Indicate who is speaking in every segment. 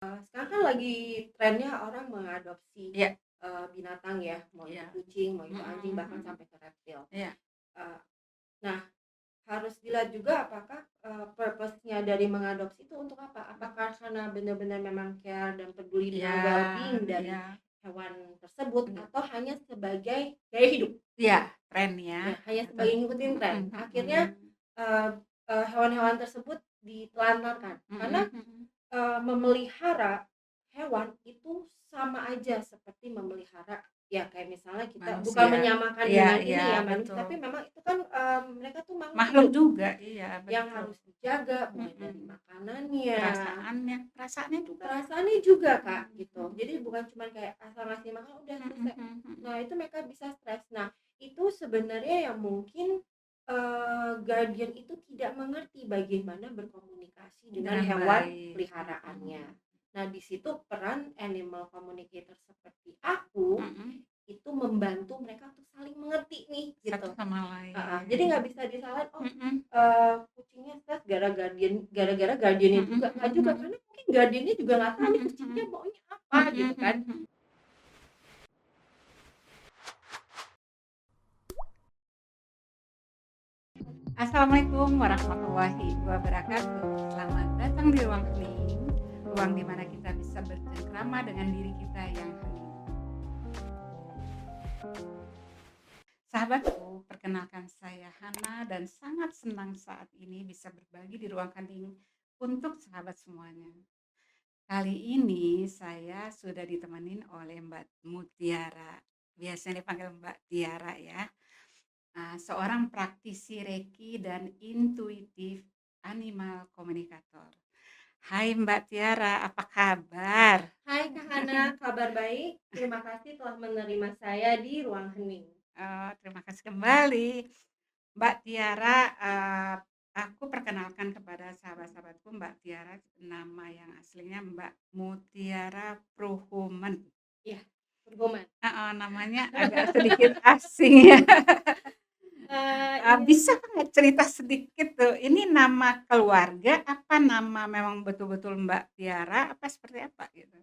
Speaker 1: Sekarang kan lagi trennya orang mengadopsi,
Speaker 2: Iya,
Speaker 1: binatang ya, mau itu
Speaker 2: iya.
Speaker 1: kucing, mau itu
Speaker 2: Mhm,
Speaker 1: anjing, bahkan
Speaker 2: mhm.
Speaker 1: sampai ke reptil.
Speaker 2: Iya,
Speaker 1: Eee, nah, harus dilihat juga apakah, purpose-nya dari mengadopsi itu untuk apa? Apakah karena benar-benar memang care dan peduli
Speaker 2: iya,
Speaker 1: dengan well-being dari
Speaker 2: iya,
Speaker 1: hewan tersebut
Speaker 2: iya.
Speaker 1: atau hanya sebagai gaya hidup?
Speaker 2: Iya, tren ya,
Speaker 1: Ya, hanya
Speaker 2: gitu.
Speaker 1: sebagai ngikutin tren.
Speaker 2: Mhm,
Speaker 1: Akhirnya,
Speaker 2: mhm.
Speaker 1: eee hewan-hewan tersebut ditelantarkan karena
Speaker 2: Mhm, mhm.
Speaker 1: Memelihara hewan itu sama aja seperti memelihara ya kayak misalnya kita bukan
Speaker 2: Manusia.
Speaker 1: menyamakan
Speaker 2: Iya,
Speaker 1: dengan
Speaker 2: iya,
Speaker 1: ini ya manusia,
Speaker 2: betul.
Speaker 1: tapi memang itu kan, mereka tuh makhluk
Speaker 2: Makhluk
Speaker 1: hidup
Speaker 2: juga, iya,
Speaker 1: yang
Speaker 2: betul.
Speaker 1: harus dijaga mulai dari
Speaker 2: Mhm.
Speaker 1: makanannya,
Speaker 2: Perasaannya juga.
Speaker 1: perasaannya juga, Kak,
Speaker 2: Mhm,
Speaker 1: gitu.
Speaker 2: mhm.
Speaker 1: Jadi bukan cuma kayak asal ngasih makan udah
Speaker 2: Mhm,
Speaker 1: selesai.
Speaker 2: mhm, mhm.
Speaker 1: Nah, itu mereka bisa stres. Nah, itu sebenarnya yang mungkin, guardian itu tidak mengerti bagaimana berkomunikasi dengan
Speaker 2: Dengan
Speaker 1: hewan
Speaker 2: baik.
Speaker 1: peliharaannya.
Speaker 2: Mhm,
Speaker 1: Nah, di situ peran animal communicator seperti aku,
Speaker 2: mhm.
Speaker 1: itu membantu mereka untuk saling mengerti nih,
Speaker 2: Satu
Speaker 1: gitu.
Speaker 2: sama
Speaker 1: Heeh, jadi
Speaker 2: lain.
Speaker 1: nggak bisa disalahin, "Oh,
Speaker 2: Mhm,
Speaker 1: kucingnya stres gara-gara guardian-nya
Speaker 2: mhm,
Speaker 1: juga," nggak
Speaker 2: mhm,
Speaker 1: juga,
Speaker 2: mhm.
Speaker 1: karena mungkin guardian-nya juga nggak tahu nih
Speaker 2: Mhm,
Speaker 1: kucingnya
Speaker 2: mhm.
Speaker 1: maunya apa
Speaker 2: Mhm,
Speaker 1: gitu kan.
Speaker 2: mhm, mhm. Assalamualaikum warahmatullahi wabarakatuh. Selamat datang di ruang hening, ruang di mana kita bisa bercengkrama dengan diri kita yang hening. Sahabatku, perkenalkan saya Hana dan sangat senang saat ini bisa berbagi di ruang hening untuk sahabat semuanya. Kali ini saya sudah ditemenin oleh Mbak Mutiara. Biasanya dipanggil Mbak Tiara ya. Seorang praktisi Reiki dan intuitif animal communicator. Hai Mbak Tiara, apa kabar?
Speaker 1: Hai Kak Hana, kabar baik? Terima kasih telah menerima saya di ruang hening.
Speaker 2: Terima kasih kembali. Mbak Tiara, aku perkenalkan kepada sahabat-sahabatku, Mbak Tiara nama yang aslinya Mbak Mutiara Pruhuman.
Speaker 1: Iya, bergumam.
Speaker 2: Namanya agak sedikit asing ya.
Speaker 1: Ini
Speaker 2: Bisa nggak cerita sedikit tuh, ini nama keluarga apa nama memang betul-betul Mbak Tiara apa seperti apa gitu?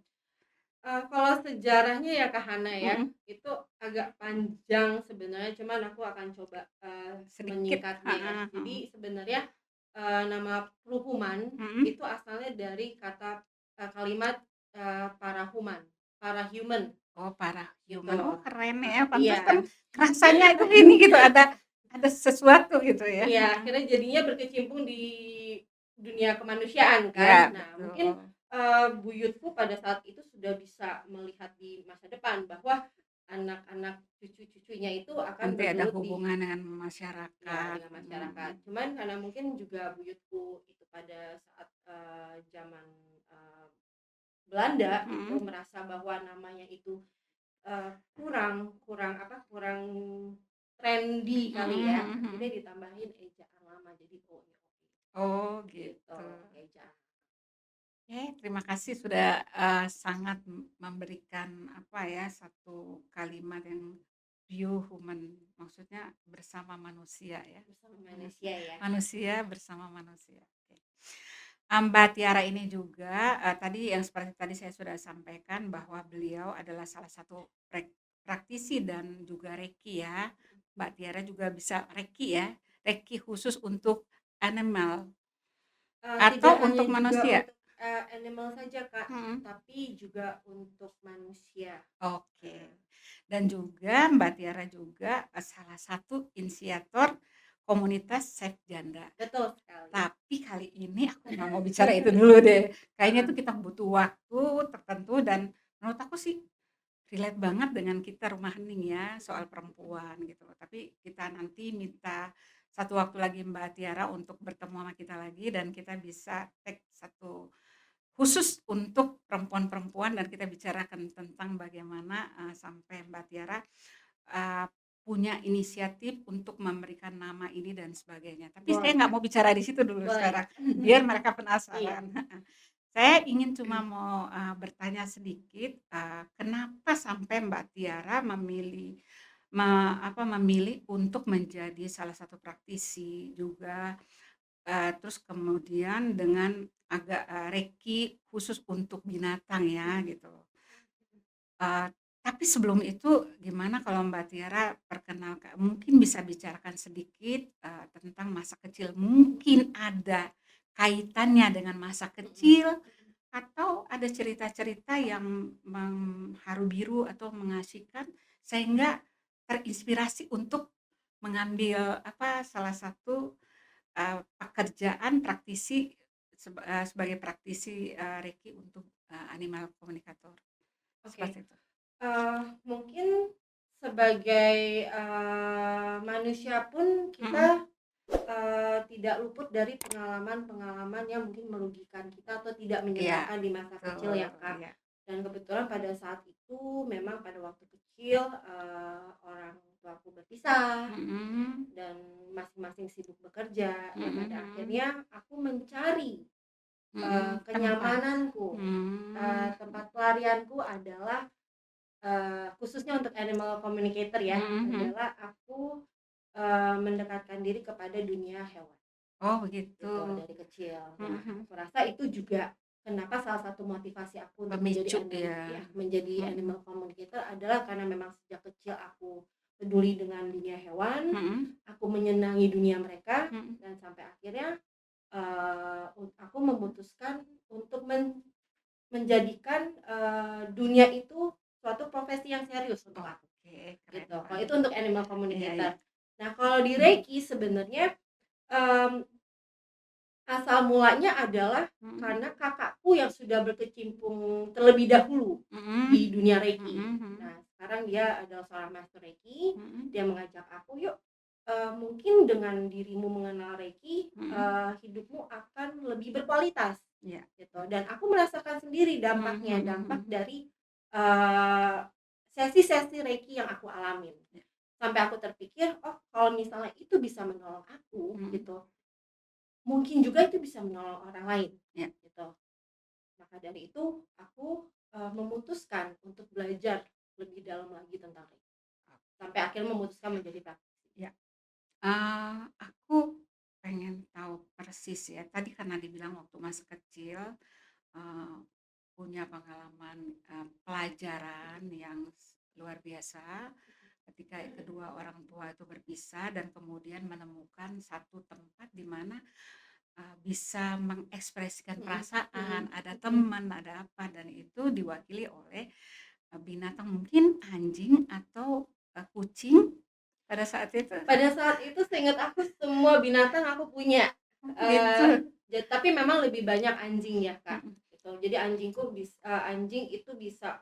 Speaker 1: kalau sejarahnya ya Kak Hana ya,
Speaker 2: Mhm,
Speaker 1: itu agak panjang sebenarnya, cuman aku akan coba,
Speaker 2: sedikit,
Speaker 1: menyingkatnya ya.
Speaker 2: heeh,
Speaker 1: Jadi
Speaker 2: heeh.
Speaker 1: sebenarnya, nama Pruhuman
Speaker 2: Mhm.
Speaker 1: itu asalnya dari kata, kalimat, para human
Speaker 2: Oh,
Speaker 1: gitu.
Speaker 2: parahuman, oh keren ya,
Speaker 1: Iya.
Speaker 2: pantesan kerasanya itu ini gitu, ada sesuatu gitu ya,
Speaker 1: Iya,
Speaker 2: heeh.
Speaker 1: akhirnya jadinya berkecimpung di dunia kemanusiaan kan.
Speaker 2: Iya
Speaker 1: Nah, mungkin,
Speaker 2: betul,
Speaker 1: buyutku pada saat itu sudah bisa melihat di masa depan bahwa anak-anak cucu-cucunya itu akan
Speaker 2: nanti ada
Speaker 1: bergelut di
Speaker 2: hubungan dengan
Speaker 1: ya
Speaker 2: masyarakat,
Speaker 1: dengan masyarakat.
Speaker 2: mhm,
Speaker 1: Cuman karena mungkin juga buyutku itu pada saat, zaman, Belanda itu
Speaker 2: mhm,
Speaker 1: merasa bahwa namanya itu, kurang kurang apa, kurang trendy
Speaker 2: mhm,
Speaker 1: kali ya,
Speaker 2: mhm,
Speaker 1: akhirnya
Speaker 2: mhm.
Speaker 1: ditambahin ejaan lama jadi O-nya Opi,
Speaker 2: Oh
Speaker 1: gitu,
Speaker 2: gitu.
Speaker 1: ejaan.
Speaker 2: Terima kasih sudah, sangat memberikan apa ya, satu kalimat yang view human, maksudnya bersama manusia ya,
Speaker 1: Bersama manusia ya.
Speaker 2: manusia bersama manusia, oke. Mbak Tiara ini juga, tadi yang seperti tadi saya sudah sampaikan bahwa beliau adalah salah satu praktisi dan juga Reiki ya. Mbak Tiara juga bisa Reiki ya, Reiki khusus untuk animal atau
Speaker 1: Tidak hanya
Speaker 2: untuk
Speaker 1: juga
Speaker 2: manusia?
Speaker 1: untuk, animal saja Kak,
Speaker 2: Mhm.
Speaker 1: tapi juga untuk manusia.
Speaker 2: Oke.
Speaker 1: Heeh,
Speaker 2: Dan juga Mbak Tiara juga, salah satu inisiator komunitas Save Janda.
Speaker 1: betul sekali.
Speaker 2: Tapi kali ini aku nggak mau bicara itu dulu deh. Kayaknya
Speaker 1: Heeh,
Speaker 2: tuh kita butuh waktu tertentu dan menurut aku sih relate banget dengan kita rumah hening ya,
Speaker 1: mhm
Speaker 2: soal
Speaker 1: mhm.
Speaker 2: perempuan gitu loh. Tapi kita nanti minta satu waktu lagi Mbak Tiara untuk bertemu sama kita lagi dan kita bisa take satu khusus untuk perempuan-perempuan dan kita bicarakan tentang bagaimana, sampai Mbak Tiara, eee, punya inisiatif untuk memberikan nama ini dan sebagainya. Tapi saya
Speaker 1: Boleh
Speaker 2: nggak
Speaker 1: Kak,
Speaker 2: mau bicara di situ dulu
Speaker 1: boleh
Speaker 2: sekarang,
Speaker 1: Kak.
Speaker 2: biar mereka
Speaker 1: Iya.
Speaker 2: penasaran, heeh. Saya ingin cuma mau, bertanya sedikit, kenapa sampai Mbak Tiara memilih memilih untuk menjadi salah satu praktisi juga terus kemudian dengan agak, reiki khusus untuk binatang ya gitu. Eee, tapi sebelum itu gimana kalau Mbak Tiara perkenalkan mungkin bisa bicarakan sedikit, tentang masa kecil, mungkin ada kaitannya dengan masa
Speaker 1: Mhm.
Speaker 2: kecil atau ada cerita-cerita yang haru biru atau mengasihkan sehingga terinspirasi untuk mengambil apa, salah satu, pekerjaan praktisi sebagai praktisi, reiki untuk, animal komunikator,
Speaker 1: Oke.
Speaker 2: seperti itu.
Speaker 1: Mungkin sebagai, manusia pun
Speaker 2: Mhm,
Speaker 1: kita, tidak luput dari pengalaman-pengalaman yang mungkin merugikan kita atau tidak
Speaker 2: iya,
Speaker 1: menyenangkan di masa kecil
Speaker 2: betul,
Speaker 1: ya, Kak.
Speaker 2: iya,
Speaker 1: Dan kebetulan pada saat itu memang pada waktu kecil, orang tuaku berpisah
Speaker 2: mhm,
Speaker 1: dan masing-masing sibuk bekerja,
Speaker 2: mhm
Speaker 1: ya pada
Speaker 2: mhm,
Speaker 1: akhirnya aku mencari,
Speaker 2: tempat,
Speaker 1: kenyamananku,
Speaker 2: mmm,
Speaker 1: tempat pelarianku adalah khususnya untuk animal communicator ya,
Speaker 2: mhm mhm.
Speaker 1: adalah aku, mendekatkan diri kepada dunia hewan,
Speaker 2: Oh begitu,
Speaker 1: gitu, dari kecil.
Speaker 2: mhm
Speaker 1: Nah,
Speaker 2: mhm,
Speaker 1: aku rasa itu juga kenapa salah satu motivasi aku untuk
Speaker 2: pemicu ya,
Speaker 1: menjadi
Speaker 2: mhm,
Speaker 1: animal communicator adalah karena memang sejak kecil aku peduli dengan dunia hewan,
Speaker 2: mhm
Speaker 1: aku menyenangi dunia mereka,
Speaker 2: mhm,
Speaker 1: dan sampai akhirnya, aku memutuskan untuk menjadikan, dunia itu suatu profesi yang serius untuk aku,
Speaker 2: oke keren
Speaker 1: gitu. Kalau itu
Speaker 2: banget,
Speaker 1: untuk animal
Speaker 2: iya iya,
Speaker 1: communicator. Nah, kalau di
Speaker 2: mhm
Speaker 1: Reiki sebenarnya, mmm, asal mulanya adalah
Speaker 2: mhm
Speaker 1: karena kakakku yang sudah berkecimpung terlebih dahulu
Speaker 2: mhm
Speaker 1: di dunia
Speaker 2: mhm
Speaker 1: Reiki.
Speaker 2: mhm
Speaker 1: Nah, sekarang dia adalah seorang master Reiki,
Speaker 2: mhm
Speaker 1: dia mengajak aku, "Yuk, mungkin dengan dirimu mengenal Reiki,
Speaker 2: mhm,
Speaker 1: hidupmu akan lebih berkualitas."
Speaker 2: iya,
Speaker 1: Gitu, dan aku merasakan sendiri
Speaker 2: mhm
Speaker 1: dampaknya,
Speaker 2: mhm
Speaker 1: dampak
Speaker 2: mhm,
Speaker 1: dari, eee, sesi-sesi Reiki yang aku alamin.
Speaker 2: iya,
Speaker 1: Sampai aku terpikir, "Oh, kalau misalnya itu bisa menolong aku,"
Speaker 2: mhm,
Speaker 1: gitu, "mungkin juga itu bisa menolong orang lain,"
Speaker 2: iya,
Speaker 1: gitu. Maka dari itu aku, memutuskan untuk belajar lebih dalam lagi tentang Reiki, sampai akhirnya memutuskan menjadi praktisi.
Speaker 2: iya. Aku pengen tahu persis ya, tadi karena dibilang waktu masih kecil, eee, punya pengalaman, pelajaran yang luar biasa ketika kedua orang tua itu berpisah dan kemudian menemukan satu tempat di mana, bisa mengekspresikan
Speaker 1: Mhm
Speaker 2: perasaan,
Speaker 1: mhm
Speaker 2: ada
Speaker 1: mhm.
Speaker 2: teman, ada apa, dan itu diwakili oleh, binatang mungkin anjing atau, kucing pada saat itu?
Speaker 1: Pada saat itu seingat aku semua binatang aku punya,
Speaker 2: Oh gitu?
Speaker 1: tapi memang lebih banyak anjing ya, Kak,
Speaker 2: Mhm.
Speaker 1: gitu. Jadi anjing itu bisa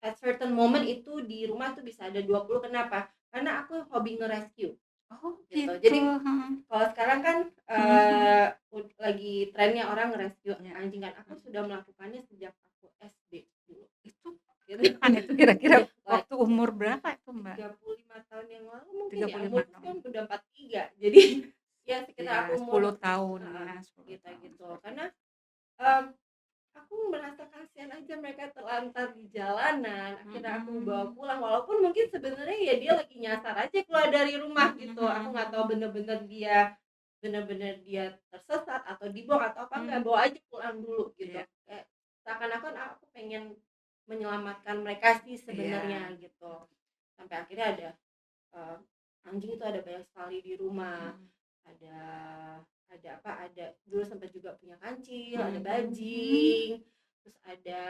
Speaker 1: at certain moment itu di rumah tuh bisa ada 20. Kenapa? Karena aku hobi nge-rescue
Speaker 2: Oh
Speaker 1: gitu.
Speaker 2: gitu,
Speaker 1: Jadi
Speaker 2: heeh.
Speaker 1: kalau sekarang kan,
Speaker 2: Mhm mhm.
Speaker 1: lagi trennya orang nge-rescue
Speaker 2: Iya,
Speaker 1: anjing kan, aku
Speaker 2: mhm.
Speaker 1: sudah melakukannya sejak aku SD dulu,
Speaker 2: Itu
Speaker 1: gitu.
Speaker 2: kapan itu kira-kira
Speaker 1: Iya,
Speaker 2: waktu umur berapa itu, Mbak?
Speaker 1: 35 tahun yang lalu mungkin
Speaker 2: tiga
Speaker 1: ya,
Speaker 2: puluh lima
Speaker 1: umurku
Speaker 2: tahun.
Speaker 1: kan udah 43, jadi ya sekitar
Speaker 2: Iya,
Speaker 1: aku umur
Speaker 2: 10 tahun
Speaker 1: heeh,
Speaker 2: ya, 10
Speaker 1: gitu
Speaker 2: tahun
Speaker 1: gitu.
Speaker 2: seperti
Speaker 1: Karena,
Speaker 2: itu.
Speaker 1: mmm, aku merasa kasihan aja mereka terlantar di jalanan, akhirnya aku bawa
Speaker 2: Mhm.
Speaker 1: pulang, walaupun mungkin sebenarnya ya dia lagi nyasar aja keluar dari rumah
Speaker 2: Mhm
Speaker 1: gitu, aku
Speaker 2: mhm
Speaker 1: nggak tahu
Speaker 2: mhm.
Speaker 1: bener-bener dia tersesat atau dibuang atau apa, enggak,
Speaker 2: Mhm.
Speaker 1: bawa aja pulang dulu gitu.
Speaker 2: Iya
Speaker 1: Kayak seakan-akan aku pengen menyelamatkan mereka sih sebenarnya
Speaker 2: iya.
Speaker 1: gitu. Sampai akhirnya ada, eee, anjing itu ada banyak sekali di rumah,
Speaker 2: Mhm.
Speaker 1: ada ada dulu sempat juga punya kancil, ada
Speaker 2: Mhm mhm.
Speaker 1: bajing, terus ada,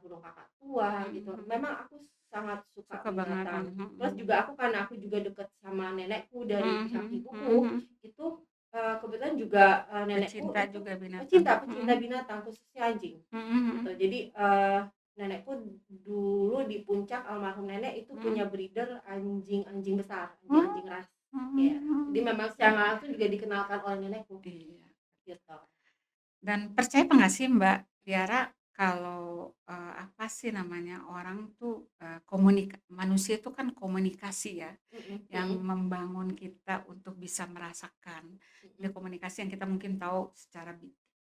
Speaker 1: burung kakak tua
Speaker 2: Mhm
Speaker 1: gitu.
Speaker 2: mhm.
Speaker 1: Memang aku sangat suka
Speaker 2: Suka banget,
Speaker 1: binatang. Terus
Speaker 2: mhm.
Speaker 1: juga karena aku juga deket sama nenekku dari
Speaker 2: Mhm
Speaker 1: pihak
Speaker 2: mhm. Mhm
Speaker 1: ibuku,
Speaker 2: mhm.
Speaker 1: itu, kebetulan juga, nenekku
Speaker 2: Pecinta
Speaker 1: itu
Speaker 2: juga binatang.
Speaker 1: pecinta
Speaker 2: Mhm.
Speaker 1: binatang khususnya anjing,
Speaker 2: Mhm
Speaker 1: gitu.
Speaker 2: mhm.
Speaker 1: Jadi, nenekku dulu di puncak almarhum nenek itu punya
Speaker 2: Mhm.
Speaker 1: breeder anjing-anjing besar, anjing-anjing
Speaker 2: Oh.
Speaker 1: ras. Iya. Jadi
Speaker 2: Mhm.
Speaker 1: memang secara langsung juga dikenalkan oleh nenekku,
Speaker 2: Iya.
Speaker 1: gitu.
Speaker 2: Dan percaya apa nggak sih Mbak Tiara kalau, apa sih namanya, orang tuh, manusia itu kan komunikasi ya,
Speaker 1: Mhm
Speaker 2: yang
Speaker 1: mhm
Speaker 2: membangun kita untuk bisa merasakan. Ini
Speaker 1: mhm.
Speaker 2: komunikasi yang kita mungkin tahu secara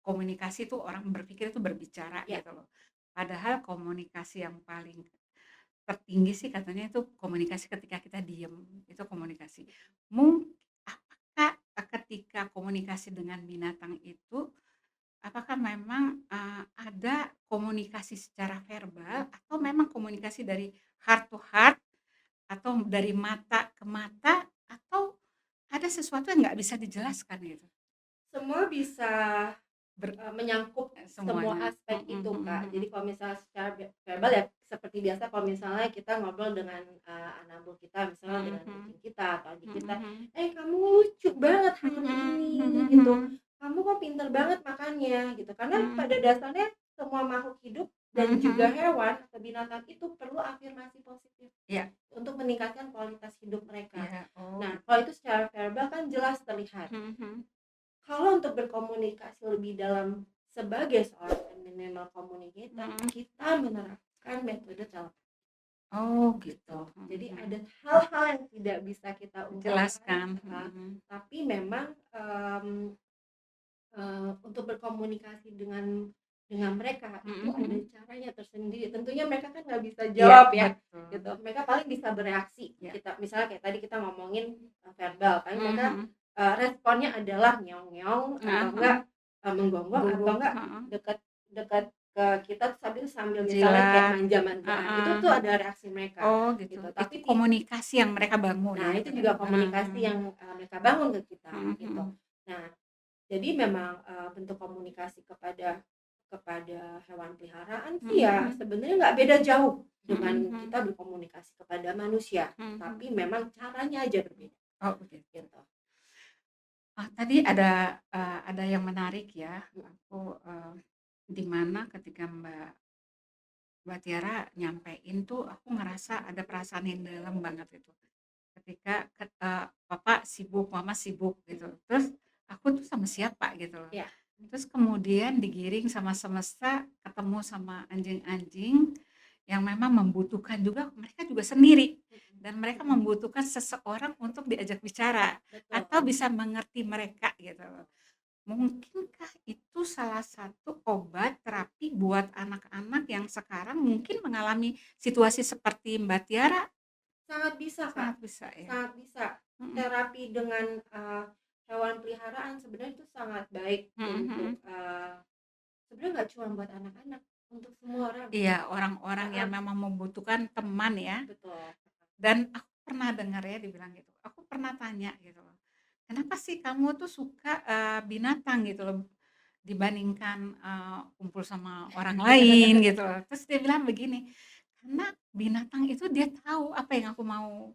Speaker 2: komunikasi itu orang berpikir itu berbicara
Speaker 1: Iya.
Speaker 2: gitu loh. Padahal komunikasi yang paling tertinggi sih katanya itu komunikasi ketika kita diem, itu komunikasi. Mung apakah, ketika komunikasi dengan binatang itu, apakah memang, ada komunikasi secara verbal atau memang komunikasi dari heart to heart atau dari mata ke mata atau ada sesuatu yang nggak bisa dijelaskan gitu?
Speaker 1: Semua bisa
Speaker 2: Ber
Speaker 1: menyangkut semua
Speaker 2: semuanya.
Speaker 1: aspek
Speaker 2: Mhm
Speaker 1: itu,
Speaker 2: mhm
Speaker 1: Kak.
Speaker 2: mhm.
Speaker 1: Jadi kalau misalnya secara verbal ya seperti biasa kalau misalnya kita ngobrol dengan, anabul kita, misalnya dengan
Speaker 2: Mhm
Speaker 1: kucing kita atau anjing
Speaker 2: mhm
Speaker 1: kita,
Speaker 2: mhm.
Speaker 1: "Eh, kamu lucu banget hari
Speaker 2: Mhm
Speaker 1: ini,"
Speaker 2: mhm
Speaker 1: gitu.
Speaker 2: mhm.
Speaker 1: "Kamu kok pinter banget makannya," gitu. Karena pada
Speaker 2: Mhm
Speaker 1: dasarnya semua makhluk hidup dan juga
Speaker 2: mhm.
Speaker 1: hewan atau binatang itu perlu afirmasi positif
Speaker 2: Iya
Speaker 1: untuk meningkatkan kualitas hidup mereka.
Speaker 2: iya. Oh
Speaker 1: Nah,
Speaker 2: gitu.
Speaker 1: kalau itu secara verbal kan jelas terlihat.
Speaker 2: Mhm mhm.
Speaker 1: Kalau untuk berkomunikasi lebih dalam sebagai seorang animal communicator,
Speaker 2: Mhm.
Speaker 1: kita menerapkan metode telepati
Speaker 2: Oh gitu.
Speaker 1: gitu.
Speaker 2: Mhm
Speaker 1: Jadi
Speaker 2: mhm.
Speaker 1: ada hal-hal yang tidak bisa kita ungkapkan,
Speaker 2: Jelaskan. Mhm.
Speaker 1: tapi memang untuk berkomunikasi dengan mereka
Speaker 2: Mhm
Speaker 1: itu ada
Speaker 2: mhm.
Speaker 1: caranya tersendiri. Tentunya mereka kan nggak bisa
Speaker 2: Iya
Speaker 1: jawab ya,
Speaker 2: betul.
Speaker 1: gitu. Mereka paling bisa bereaksi.
Speaker 2: Iya.
Speaker 1: Kita misalnya kayak tadi kita ngomongin verbal, paling
Speaker 2: Mhm
Speaker 1: mereka
Speaker 2: mhm.
Speaker 1: responnya adalah ngeong-ngeong atau
Speaker 2: Heeh
Speaker 1: enggak
Speaker 2: heeh.
Speaker 1: menggonggong atau
Speaker 2: Gugup,
Speaker 1: enggak
Speaker 2: heeh.
Speaker 1: dekat-dekat ke kita sambil sambil misalnya kayak
Speaker 2: Jilat.
Speaker 1: manja-manjaan. Itu
Speaker 2: Heeh
Speaker 1: tuh
Speaker 2: heeh.
Speaker 1: ada reaksi mereka
Speaker 2: Oh gitu.
Speaker 1: gitu.
Speaker 2: Itu
Speaker 1: Tapi
Speaker 2: komunikasi yang mereka bangun
Speaker 1: nah
Speaker 2: gitu
Speaker 1: itu
Speaker 2: kan?
Speaker 1: juga
Speaker 2: Heeh
Speaker 1: komunikasi
Speaker 2: heeh.
Speaker 1: yang mereka bangun ke kita
Speaker 2: Mhm
Speaker 1: gitu.
Speaker 2: mhm.
Speaker 1: Nah, jadi memang, bentuk komunikasi kepada kepada hewan peliharaan sih
Speaker 2: Mhm
Speaker 1: ya
Speaker 2: mhm.
Speaker 1: sebenarnya nggak beda jauh
Speaker 2: Mhm
Speaker 1: dengan
Speaker 2: mhm.
Speaker 1: kita berkomunikasi kepada manusia,
Speaker 2: Mhm mhm.
Speaker 1: tapi memang caranya aja berbeda,
Speaker 2: Oh begitu.
Speaker 1: gitu.
Speaker 2: Tadi ada yang menarik ya,
Speaker 1: Mhm,
Speaker 2: aku, di mana ketika Mbak Tiara nyampein tuh aku ngerasa ada perasaan yang dalam banget itu. Ketika papa sibuk, mama sibuk gitu.
Speaker 1: mhm,
Speaker 2: Terus aku tuh sama siapa gitu loh.
Speaker 1: iya,
Speaker 2: Terus kemudian digiring sama semesta, ketemu sama anjing-anjing yang memang membutuhkan juga mereka juga sendiri
Speaker 1: mhm,
Speaker 2: dan mereka membutuhkan seseorang untuk diajak bicara
Speaker 1: betul,
Speaker 2: atau bisa mengerti mereka gitu loh. Mungkinkah itu salah satu obat terapi buat anak-anak yang sekarang mungkin mengalami situasi seperti Mbak Tiara?
Speaker 1: sangat bisa, Kak,
Speaker 2: Sangat bisa ya?
Speaker 1: sangat bisa.
Speaker 2: Mhm.
Speaker 1: Terapi dengan, hewan peliharaan sebenarnya itu sangat baik
Speaker 2: Mhm
Speaker 1: untuk,
Speaker 2: mhm.
Speaker 1: sebenarnya nggak cuma buat anak-anak, untuk semua orang.
Speaker 2: Iya, orang-orang yang
Speaker 1: Heeh,
Speaker 2: memang membutuhkan teman ya.
Speaker 1: betul.
Speaker 2: Dan aku pernah dengar ya dibilang gitu, aku pernah tanya gitu loh, "Kenapa sih kamu tuh suka, binatang?" gitu loh, dibandingkan, kumpul sama orang lain gitu loh. Terus dia bilang begini, "Karena binatang itu dia tahu apa yang aku mau.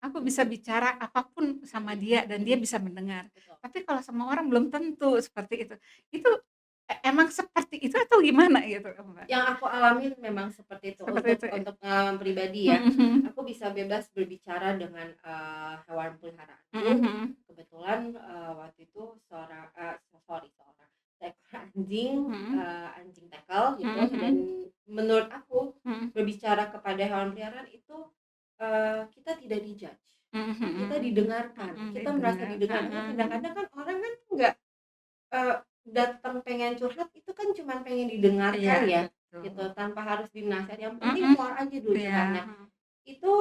Speaker 2: Aku bisa bicara apapun sama
Speaker 1: Mhm,
Speaker 2: dia dan dia
Speaker 1: mhm,
Speaker 2: bisa mendengar.
Speaker 1: betul.
Speaker 2: Tapi kalau sama orang belum tentu seperti itu." Itu emang seperti itu atau gimana gitu, Mbak?
Speaker 1: Yang aku alamin memang seperti itu,
Speaker 2: Seperti itu ya?
Speaker 1: untuk pengalaman pribadi ya,
Speaker 2: Mhm mhm.
Speaker 1: aku bisa bebas berbicara dengan, hewan
Speaker 2: Mhm
Speaker 1: peliharaanku.
Speaker 2: mhm.
Speaker 1: Kebetulan, waktu itu seorang seekor anjing,
Speaker 2: Mhm.
Speaker 1: anjing tekel gitu,
Speaker 2: Mhm
Speaker 1: dan
Speaker 2: mhm.
Speaker 1: menurut aku
Speaker 2: Mhm.
Speaker 1: berbicara kepada hewan peliharaan itu, kita tidak di-judge,
Speaker 2: Mhm
Speaker 1: kita
Speaker 2: mhm.
Speaker 1: didengarkan,
Speaker 2: Mhm,
Speaker 1: kita merasa
Speaker 2: didengar,
Speaker 1: didengar. Karena
Speaker 2: heeh heeh.
Speaker 1: kadang-kadang kan orang kan nggak datang pengen curhat itu kan cuman pengen
Speaker 2: Iya,
Speaker 1: didengarkan ya, gitu,
Speaker 2: betul.
Speaker 1: tanpa harus dinasehati, yang penting
Speaker 2: Mhm,
Speaker 1: keluar aja dulu
Speaker 2: iya,
Speaker 1: curhatnya.
Speaker 2: heeh,
Speaker 1: Itu,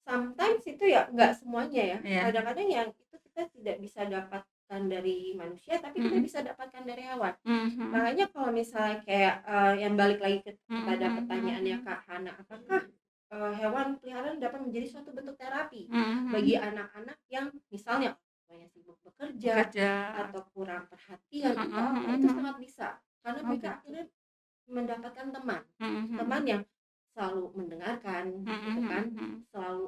Speaker 1: sometimes itu ya nggak semuanya ya,
Speaker 2: iya,
Speaker 1: kadang-kadang yang itu kita tidak bisa dapatkan dari manusia, tapi kita
Speaker 2: mhm,
Speaker 1: bisa dapatkan dari hewan.
Speaker 2: mhm mhm,
Speaker 1: Makanya kalau misalnya kayak, yang balik lagi
Speaker 2: mhm
Speaker 1: kepada
Speaker 2: mhm mhm
Speaker 1: pertanyaannya
Speaker 2: mhm,
Speaker 1: Kak Hana, apakah, hewan peliharaan dapat menjadi suatu bentuk terapi
Speaker 2: mhm
Speaker 1: bagi
Speaker 2: mhm.
Speaker 1: anak-anak yang misalnya banyak sibuk bekerja
Speaker 2: Bekerja,
Speaker 1: atau kurang perhatian
Speaker 2: heeh
Speaker 1: atau apa,
Speaker 2: heeh
Speaker 1: itu
Speaker 2: heeh.
Speaker 1: sangat bisa. Karena
Speaker 2: Oh
Speaker 1: mereka
Speaker 2: gitu,
Speaker 1: akhirnya mendapatkan teman,
Speaker 2: mhm
Speaker 1: teman
Speaker 2: mhm,
Speaker 1: yang selalu mendengarkan
Speaker 2: mhm
Speaker 1: gitu
Speaker 2: mhm
Speaker 1: kan,
Speaker 2: mhm,
Speaker 1: selalu,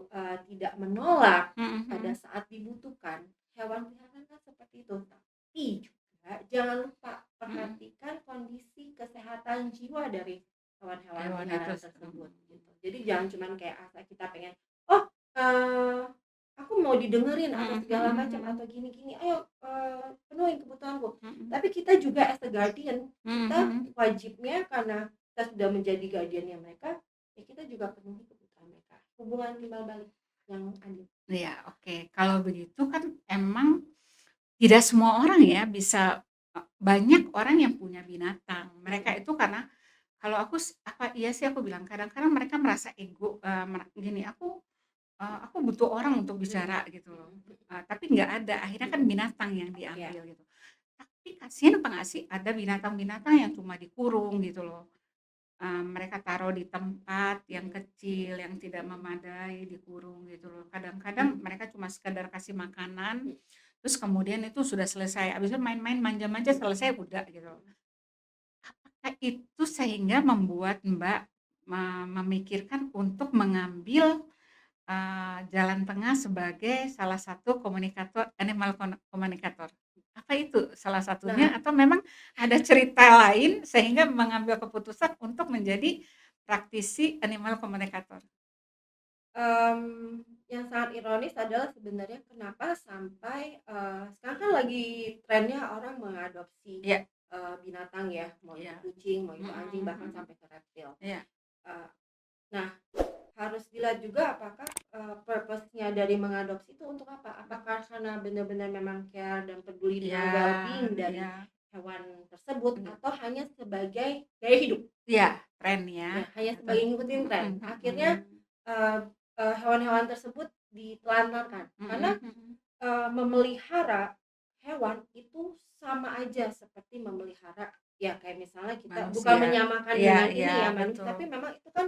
Speaker 1: tidak menolak
Speaker 2: mhm
Speaker 1: pada
Speaker 2: mhm,
Speaker 1: saat dibutuhkan. Hewan peliharaan kan seperti itu, tapi juga jangan lupa
Speaker 2: mhm.
Speaker 1: perhatikan kondisi kesehatan jiwa dari hewan-hewan
Speaker 2: Hewan itu
Speaker 1: peliharaan
Speaker 2: mhm,
Speaker 1: tersebut gitu. Jadi jangan cuman kayak asal kita pengen, "Oh, aku mau didengerin atau
Speaker 2: mhm
Speaker 1: segala
Speaker 2: mhm
Speaker 1: macam
Speaker 2: mhm,
Speaker 1: atau gini-gini, ayo, penuhin kebutuhanku."
Speaker 2: mhm,
Speaker 1: Tapi kita juga as a guardian,
Speaker 2: mhm
Speaker 1: kita
Speaker 2: mhm.
Speaker 1: wajibnya karena kita sudah menjadi guardian-nya mereka, ya kita juga penuhi kebutuhan mereka. Hubungan timbal balik yang adil.
Speaker 2: Iya, oke. Kalau begitu kan emang tidak semua orang ya bisa banyak orang yang punya binatang. Mereka
Speaker 1: Mhm,
Speaker 2: itu karena kalau aku apa iya sih aku bilang kadang-kadang mereka merasa ego, gini, aku butuh orang untuk
Speaker 1: Mhm,
Speaker 2: bicara gitu loh,
Speaker 1: mhm, mhm,
Speaker 2: tapi nggak ada, akhirnya kan
Speaker 1: mhm,
Speaker 2: binatang yang
Speaker 1: iya,
Speaker 2: diambil gitu. Tapi kasihan apa nggak sih ada binatang-binatang yang cuma dikurung gitu loh, mereka taruh di tempat yang
Speaker 1: mhm,
Speaker 2: kecil, yang tidak
Speaker 1: mhm,
Speaker 2: memadai, dikurung gitu loh. Kadang-kadang mereka cuma sekedar kasih makanan, terus kemudian itu sudah selesai, habis itu main-main, manja-manja,
Speaker 1: mhm,
Speaker 2: selesai, udah gitu loh.
Speaker 1: mhm.
Speaker 2: Apakah itu sehingga membuat Mbak memikirkan untuk mengambil jalan tengah sebagai salah satu komunikator animal komunikator. Apa itu salah satunya
Speaker 1: Nah,
Speaker 2: atau memang ada cerita lain sehingga mengambil keputusan untuk menjadi praktisi animal komunikator?
Speaker 1: yang sangat ironis adalah sebenarnya kenapa sampai, sekarang kan lagi trennya orang mengadopsi,
Speaker 2: Iya,
Speaker 1: binatang ya, mau itu
Speaker 2: iya.
Speaker 1: kucing, mau itu anjing,
Speaker 2: Mhm,
Speaker 1: bahkan
Speaker 2: mhm.
Speaker 1: sampai ke reptil.
Speaker 2: Iya,
Speaker 1: Eee, nah, harus dilihat juga apakah, purpose-nya dari mengadopsi itu untuk apa? Apakah karena benar-benar memang care dan peduli
Speaker 2: iya,
Speaker 1: dengan well-being
Speaker 2: iya,
Speaker 1: dari hewan tersebut
Speaker 2: mhm,
Speaker 1: atau hanya sebagai gaya hidup?
Speaker 2: iya, tren ya,
Speaker 1: Ya, hanya
Speaker 2: gitu.
Speaker 1: sebagai ngikutin tren.
Speaker 2: Mhm,
Speaker 1: Akhirnya,
Speaker 2: mhm.
Speaker 1: eee hewan-hewan tersebut ditelantarkan. Karena,
Speaker 2: Mhm, mhm.
Speaker 1: memelihara hewan itu sama aja seperti memelihara ya kayak misalnya kita bukan
Speaker 2: Manusia.
Speaker 1: menyamakan
Speaker 2: Iya,
Speaker 1: dengan
Speaker 2: iya,
Speaker 1: ini ya manusia,
Speaker 2: betul.
Speaker 1: tapi memang itu kan,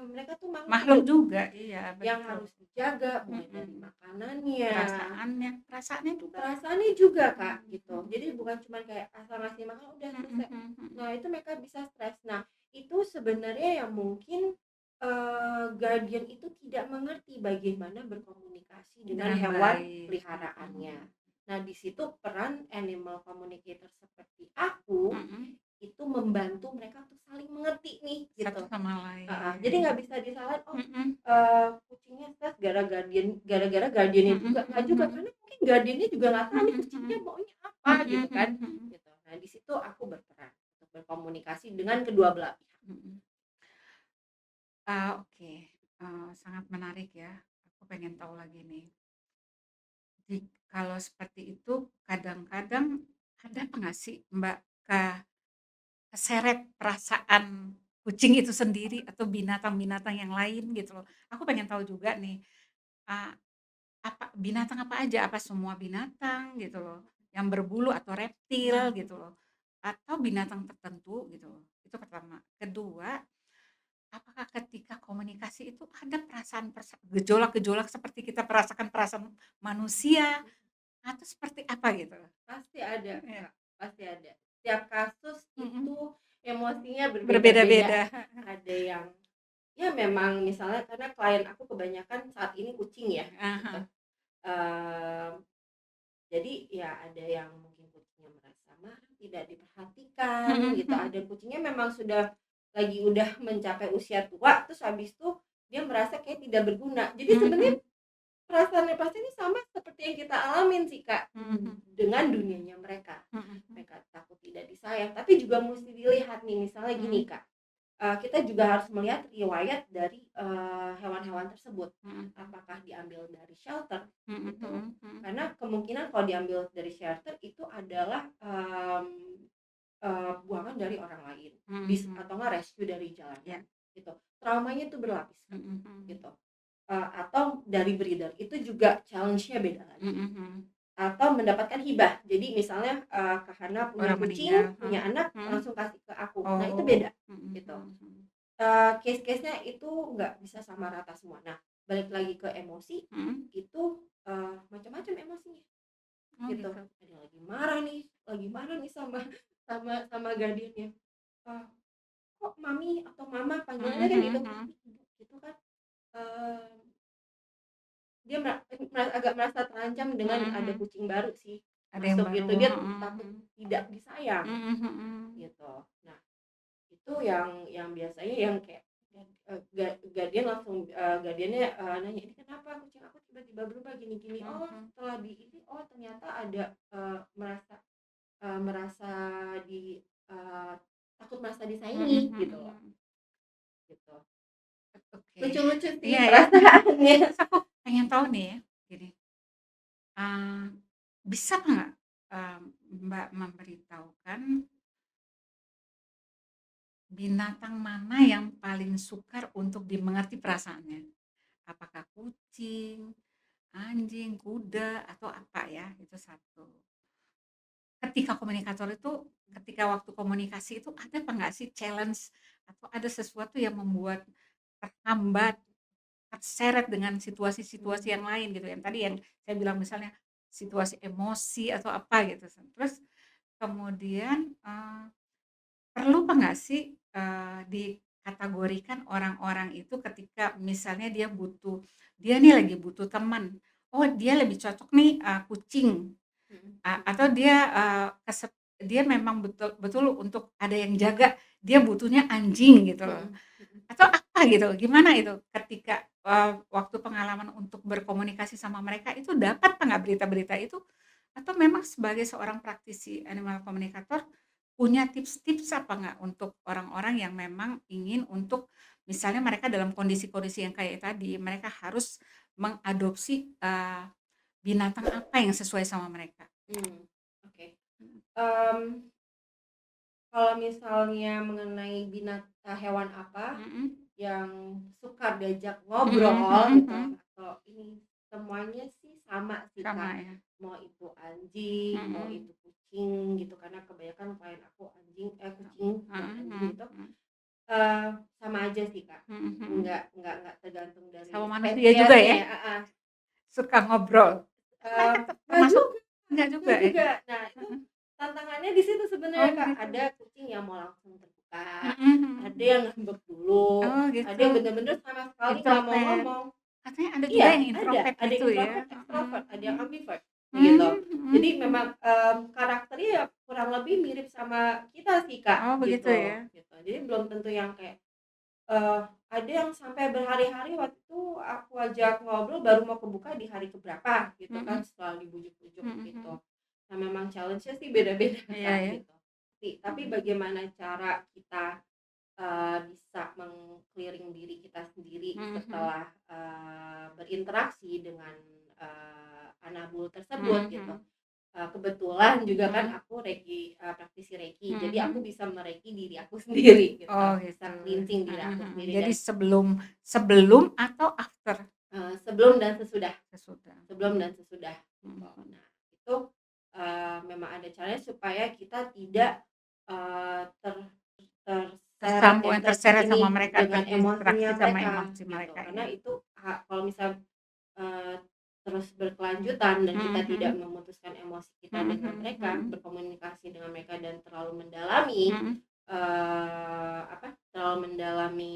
Speaker 1: mereka tuh makhluk
Speaker 2: Makhluk
Speaker 1: hidup
Speaker 2: juga, iya,
Speaker 1: yang
Speaker 2: betul.
Speaker 1: harus dijaga mulai dari
Speaker 2: Mhm.
Speaker 1: makanannya,
Speaker 2: Perasaannya juga.
Speaker 1: perasaannya juga, Kak,
Speaker 2: Mhm,
Speaker 1: gitu.
Speaker 2: mhm.
Speaker 1: Jadi bukan cuman kayak asal ngasih makan udah
Speaker 2: Mhm,
Speaker 1: selesai.
Speaker 2: mhm, mhm.
Speaker 1: Nah, itu mereka bisa stres. Nah, itu sebenarnya yang mungkin, guardian itu tidak mengerti bagaimana berkomunikasi dengan
Speaker 2: Dengan
Speaker 1: hewan
Speaker 2: baik.
Speaker 1: peliharaannya.
Speaker 2: Mhm.
Speaker 1: Nah, di situ peran animal communicator seperti aku,
Speaker 2: Mhm.
Speaker 1: itu membantu mereka untuk saling mengerti nih,
Speaker 2: Satu
Speaker 1: gitu.
Speaker 2: sama
Speaker 1: Heeh,
Speaker 2: lain.
Speaker 1: jadi nggak bisa disalahin, "Oh,
Speaker 2: Mhm.
Speaker 1: kucingnya stres gara-gara guardian-nya
Speaker 2: Mhm,
Speaker 1: juga." Nggak
Speaker 2: mhm,
Speaker 1: juga,
Speaker 2: mhm.
Speaker 1: karena mungkin guardian-nya juga nggak tahu nih
Speaker 2: Mhm,
Speaker 1: kucingnya
Speaker 2: mhm.
Speaker 1: maunya apa
Speaker 2: Mhm,
Speaker 1: gitu kan,
Speaker 2: mhm, mhm.
Speaker 1: gitu. Nah, di situ aku berperan untuk berkomunikasi dengan kedua belah pihak.
Speaker 2: Mhm. Oke, sangat menarik ya. Aku pengen tahu lagi nih. Kalau seperti itu kadang-kadang ada apa nggak sih Mbak, keseret perasaan kucing itu sendiri atau binatang-binatang yang lain gitu loh. Aku pengen tahu juga nih, eee, apa binatang apa aja? Apa semua binatang gitu loh, yang berbulu atau reptil gitu loh, atau binatang tertentu gitu loh, itu pertama. Kedua, apakah ketika komunikasi itu ada perasaan gejolak-gejolak seperti kita merasakan perasaan manusia atau seperti apa gitu?
Speaker 1: Pasti ada,
Speaker 2: Iya,
Speaker 1: Kak, pasti ada. Setiap kasus itu
Speaker 2: mhm,
Speaker 1: emosinya berbeda-beda.
Speaker 2: berbeda-beda.
Speaker 1: Ada yang ya memang misalnya karena klien aku kebanyakan saat ini kucing ya,
Speaker 2: Ah
Speaker 1: gitu.
Speaker 2: hah,
Speaker 1: Eee Jadi ya ada yang mungkin kucingnya merasa marah, tidak diperhatikan
Speaker 2: mhm,
Speaker 1: gitu,
Speaker 2: mhm,
Speaker 1: ada kucingnya memang sudah lagi udah mencapai usia tua, terus habis itu dia merasa kayak tidak berguna. Jadi
Speaker 2: mhm,
Speaker 1: sebenarnya
Speaker 2: mhm,
Speaker 1: perasaannya pasti ini sama seperti yang kita alamin sih, Kak,
Speaker 2: mhm,
Speaker 1: dengan dunianya mereka.
Speaker 2: mhm, mhm,
Speaker 1: Mereka takut tidak disayang, tapi juga mesti dilihat nih misalnya gini,
Speaker 2: mhm.
Speaker 1: Kak, kita juga harus melihat riwayat dari, hewan-hewan tersebut.
Speaker 2: Mhm,
Speaker 1: Apakah diambil dari shelter,
Speaker 2: mhm,
Speaker 1: itu
Speaker 2: mhm, mhm,
Speaker 1: karena kemungkinan kalau diambil dari shelter itu adalah, buangan dari orang lain,
Speaker 2: mhm,
Speaker 1: atau enggak rescue dari
Speaker 2: ya,
Speaker 1: jalanan, gitu. Traumanya itu berlapis, Kak,
Speaker 2: mhm, mhm,
Speaker 1: gitu. Atau dari breeder, itu juga challenge-nya beda lagi.
Speaker 2: mhm, mhm.
Speaker 1: Atau mendapatkan hibah. Jadi misalnya, Kak Hana punya
Speaker 2: Orang meninggal,
Speaker 1: kucing, punya anak,
Speaker 2: mhm,
Speaker 1: langsung kasih ke aku. Nah, itu
Speaker 2: oh,
Speaker 1: beda,
Speaker 2: mhm,
Speaker 1: gitu.
Speaker 2: mhm, mhm,
Speaker 1: Case-case-nya itu nggak bisa sama rata semua. Nah, balik lagi ke emosi,
Speaker 2: mhm,
Speaker 1: itu, macam-macam emosinya,
Speaker 2: oh
Speaker 1: gitu.
Speaker 2: gitu,
Speaker 1: Ada yang lagi marah nih sama sama guardian-nya, "Kok mami atau mama,"
Speaker 2: mhm,
Speaker 1: panggilannya kan gitu,
Speaker 2: mhm,
Speaker 1: "mami,
Speaker 2: mhm,
Speaker 1: ibu," gitu kan. Eee, dia agak merasa terancam dengan
Speaker 2: mhm,
Speaker 1: ada
Speaker 2: mhm.
Speaker 1: kucing baru sih
Speaker 2: Ada yang
Speaker 1: masuk
Speaker 2: baru,
Speaker 1: gitu, dia takut
Speaker 2: mhm,
Speaker 1: tidak disayang,
Speaker 2: mhm, mhm,
Speaker 1: gitu. Nah, itu yang biasanya yang kayak guardian langsung, guardian-nya, nanya, "Ini kenapa kucing aku tiba-tiba berubah gini gini?"
Speaker 2: mhm,
Speaker 1: Oh,
Speaker 2: mhm,
Speaker 1: setelah di ini, oh ternyata ada, merasa di eee, takut merasa
Speaker 2: mhm,
Speaker 1: disayangi
Speaker 2: mhm,
Speaker 1: gitu loh,
Speaker 2: mhm.
Speaker 1: gitu.
Speaker 2: Oke,
Speaker 1: Lucu-lucu sih
Speaker 2: iya ya.
Speaker 1: perasaannya.
Speaker 2: Terus aku pengen tahu nih ya, gini, eee, bisa nggak, eee, Mbak memberitahukan binatang mana yang paling sukar untuk dimengerti perasaannya? apakah kucing, anjing, kuda, atau apa ya, itu satu. Ketika komunikator itu, ketika waktu komunikasi itu ada apa nggak sih challenge atau ada sesuatu yang membuat terhambat, terseret dengan situasi-situasi yang lain gitu, yang tadi yang saya bilang misalnya situasi emosi atau apa gitu. Terus kemudian, perlu apa nggak sih, dikategorikan orang-orang itu ketika misalnya dia nih lagi butuh teman, oh dia lebih cocok nih, kucing,
Speaker 1: Mhm,
Speaker 2: atau dia memang betul-betul untuk ada yang jaga, dia butuhnya anjing gitu loh,
Speaker 1: mhm, mhm.
Speaker 2: atau apa gitu, gimana itu ketika, waktu pengalaman untuk berkomunikasi sama mereka itu dapat apa nggak berita-berita itu? Atau memang sebagai seorang praktisi animal communicator punya tips-tips apa nggak untuk orang-orang yang memang ingin untuk misalnya mereka dalam kondisi-kondisi yang kayak tadi, mereka harus mengadopsi, binatang apa yang sesuai sama mereka?
Speaker 1: Oke. Mmm, Kalau misalnya mengenai hewan apa
Speaker 2: Mhm,
Speaker 1: yang suka diajak
Speaker 2: mhm,
Speaker 1: ngobrol
Speaker 2: mhm,
Speaker 1: gitu
Speaker 2: mhm,
Speaker 1: atau ini, semuanya sih sama sih,
Speaker 2: sama
Speaker 1: Kak.
Speaker 2: ya,
Speaker 1: Mau itu anjing, mau
Speaker 2: mhm,
Speaker 1: itu kucing gitu, karena kebanyakan klien aku kucing dan
Speaker 2: heeh,
Speaker 1: anjing
Speaker 2: heeh,
Speaker 1: gitu,
Speaker 2: mhm,
Speaker 1: sama aja sih, Kak.
Speaker 2: mhm, mhm,
Speaker 1: Nggak tergantung dari
Speaker 2: sama manusia juga
Speaker 1: spesiesnya
Speaker 2: ya,
Speaker 1: ya, heeh.
Speaker 2: suka ngobrol? Kan mereka
Speaker 1: Nggak
Speaker 2: termasuk
Speaker 1: juga
Speaker 2: enggak juga
Speaker 1: nggak
Speaker 2: ya?
Speaker 1: juga. Nah, itu
Speaker 2: Heeh,
Speaker 1: tantangannya di situ
Speaker 2: oh
Speaker 1: sebenarnya, Kak.
Speaker 2: gitu,
Speaker 1: Ada kucing yang mau langsung terbuka,
Speaker 2: mhm, mhm,
Speaker 1: ada
Speaker 2: mhm,
Speaker 1: yang ngambek dulu,
Speaker 2: oh
Speaker 1: ada
Speaker 2: gitu,
Speaker 1: yang bener-bener sama sekali nggak mau
Speaker 2: introvert,
Speaker 1: ngomong.
Speaker 2: katanya ada juga
Speaker 1: Iya,
Speaker 2: yang introvert
Speaker 1: ada yang
Speaker 2: gitu ya?
Speaker 1: introvert,
Speaker 2: Mhm,
Speaker 1: extrovert, ada yang ambivert, kayak gitu.
Speaker 2: mhm,
Speaker 1: Jadi
Speaker 2: mhm, mhm,
Speaker 1: memang, karakternya ya kurang lebih mirip sama kita sih, Kak,
Speaker 2: oh begitu ya?
Speaker 1: gitu. Jadi belum tentu yang kayak, ada yang sampai berhari-hari waktu itu aku ajak ngobrol baru mau kebuka di hari keberapa gitu kan,
Speaker 2: Mhm,
Speaker 1: setelah dibujuk-bujuk
Speaker 2: mhm,
Speaker 1: gitu.
Speaker 2: mhm,
Speaker 1: Nah, memang challenge-nya sih beda-beda,
Speaker 2: iya
Speaker 1: Kak,
Speaker 2: ya,
Speaker 1: gitu. Tapi
Speaker 2: mhm,
Speaker 1: bagaimana cara kita bisa meng-clearing diri kita sendiri
Speaker 2: mhm, mhm,
Speaker 1: setelah, berinteraksi dengan, anabul
Speaker 2: mhm,
Speaker 1: tersebut gitu.
Speaker 2: mhm,
Speaker 1: Kebetulan juga kan
Speaker 2: mhm,
Speaker 1: aku praktisi Reiki,
Speaker 2: mhm,
Speaker 1: jadi aku
Speaker 2: mhm.
Speaker 1: bisa mereiki diri aku sendiri gitu,
Speaker 2: Oh gitu,
Speaker 1: bisa cleansing diri
Speaker 2: mhm,
Speaker 1: aku
Speaker 2: mhm,
Speaker 1: sendiri
Speaker 2: jadi
Speaker 1: dan,
Speaker 2: sebelum sebelum atau after
Speaker 1: sebelum dan sesudah
Speaker 2: sesudah?
Speaker 1: sebelum dan sesudah
Speaker 2: Mhm,
Speaker 1: gitu.
Speaker 2: mhm.
Speaker 1: Nah itu, memang ada caranya supaya kita tidak, ter terseret
Speaker 2: Tersambung
Speaker 1: ya,
Speaker 2: terseret sama
Speaker 1: ini
Speaker 2: mereka,
Speaker 1: dengan
Speaker 2: terdistraksi
Speaker 1: emosinya
Speaker 2: sama
Speaker 1: mereka
Speaker 2: emosi
Speaker 1: gitu.
Speaker 2: mereka
Speaker 1: Karena
Speaker 2: ya?
Speaker 1: itu kalau misal, terus berkelanjutan dan
Speaker 2: Mhm,
Speaker 1: kita tidak
Speaker 2: mhm,
Speaker 1: memutuskan emosi kita
Speaker 2: mhm,
Speaker 1: dengan
Speaker 2: mhm,
Speaker 1: mereka,
Speaker 2: mhm,
Speaker 1: berkomunikasi dengan mereka dan terlalu mendalami,
Speaker 2: mhm,
Speaker 1: terlalu mendalami,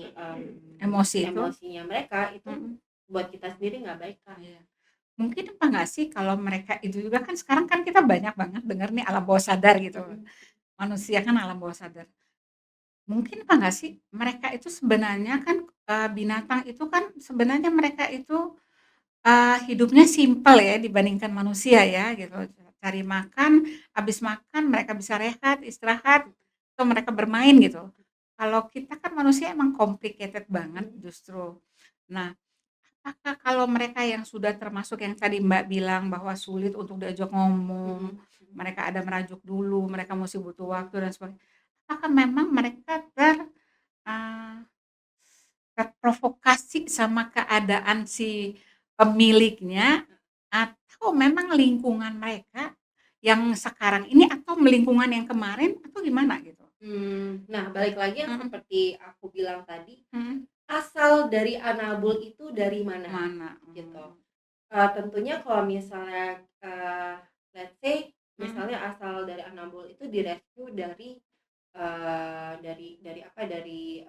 Speaker 2: emosi itu,
Speaker 1: emosinya mereka, itu
Speaker 2: mhm,
Speaker 1: buat kita sendiri nggak baik, Kak.
Speaker 2: iya. Mungkin apa nggak sih kalau mereka itu juga kan sekarang kan kita banyak banget denger nih alam bawah sadar gitu,
Speaker 1: Mhm,
Speaker 2: manusia kan alam bawah sadar. Mungkin apa nggak sih mereka itu sebenarnya kan, binatang itu kan sebenarnya mereka itu, hidupnya simpel ya dibandingkan manusia ya gitu, cari makan, habis makan mereka bisa rehat, istirahat, atau mereka bermain gitu. Kalau kita kan manusia emang complicated banget
Speaker 1: mhm,
Speaker 2: justru. Nah, apakah kalau mereka yang sudah termasuk yang tadi Mbak bilang bahwa sulit untuk diajak ngomong,
Speaker 1: mhm,
Speaker 2: mereka ada merajuk dulu, mereka masih butuh waktu dan sebagainya, apakah memang mereka eee, terprovokasi sama keadaan si pemiliknya, atau memang lingkungan mereka yang sekarang ini atau lingkungan yang kemarin atau gimana gitu?
Speaker 1: nah balik lagi yang
Speaker 2: Mhm,
Speaker 1: seperti aku bilang tadi,
Speaker 2: mhm,
Speaker 1: asal dari anabul itu dari mana
Speaker 2: mana?
Speaker 1: gitu. Tentunya kalau misalnya, let's say
Speaker 2: Mhm,
Speaker 1: misalnya asal dari Anambul itu direscue dari apa, dari,